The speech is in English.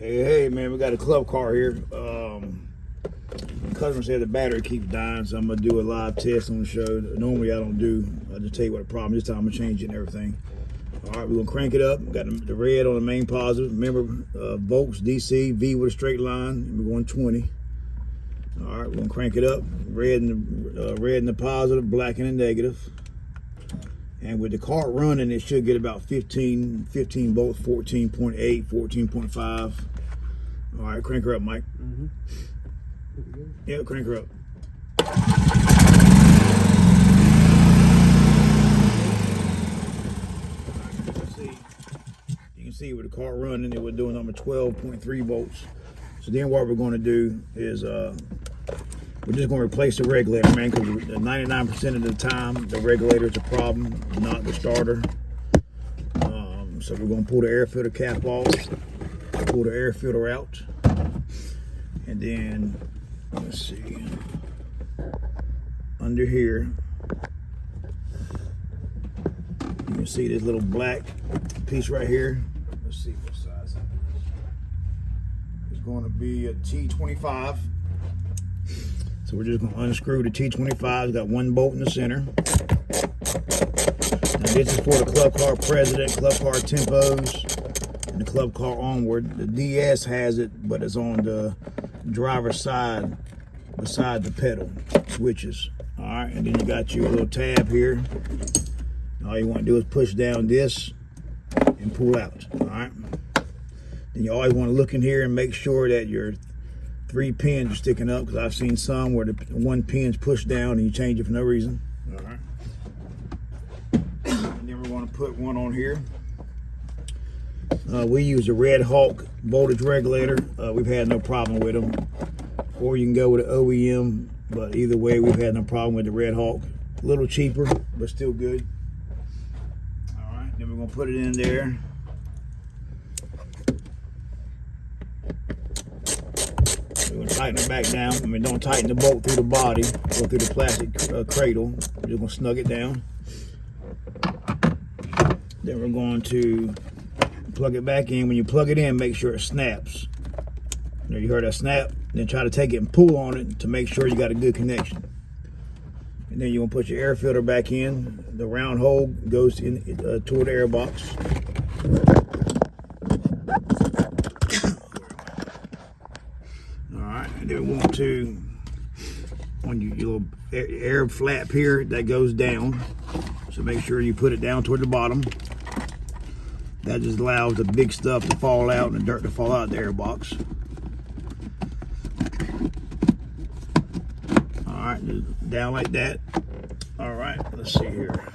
Hey, man, we got a club car here. Customer said the battery keeps dying, so I'm gonna do a live test on the show. Normally I don't do. I just tell you what the problem is. This time I'm gonna change it and everything. All right, we're gonna crank it up. Got the red on the main positive. Remember, volts, DC, V with a straight line. We're going 20. All right, we're gonna crank it up. Red in the positive, black in the negative. And with the car running, it should get about 15 volts, 14.8, 14.5. All right, crank her up, Mike. Mm-hmm. Yeah, crank her up. You can see with the car running, it was doing number 12.3 volts. So then what we're going to do is we're just going to replace the regulator, man, because 99% of the time the regulator is a problem, not the starter. So we're going to pull the air filter cap off, pull the air filter out, and then let's see, under here you can see this little black piece right here. Let's see what size that is. It's going to be a T25. So we're just going to unscrew the T25. It's got one bolt in the center. Now this is for the Club Car President, Club Car Tempos, and the Club Car Onward. The DS has it, but it's on the driver's side beside the pedal switches. All right, and then you got your little tab here. All you want to do is push down this and pull out. All right. Then you always want to look in here and make sure that your 3 pins are sticking up, because I've seen some where the 1 pin's pushed down and you change it for no reason. All right. And then we're going to put one on here. We use a Red Hawk voltage regulator. We've had no problem with them. Or you can go with an OEM, but either way, we've had no problem with the Red Hawk. A little cheaper, but still good. All right, then we're gonna put it in there. We're gonna tighten it back down. I mean, don't tighten the bolt through the body, go through the plastic cradle. We're just gonna snug it down. Then we're going to plug it back in. When you plug it in, make sure it snaps. You know, you heard that snap? Then try to take it and pull on it to make sure you got a good connection. And then you're gonna put your air filter back in. The round hole goes in toward the air box. All right, and then we want to, on your little air flap here, that goes down. So make sure you put it down toward the bottom. That just allows the big stuff to fall out and the dirt to fall out of the air box. All right, just down like that. All right, let's see here.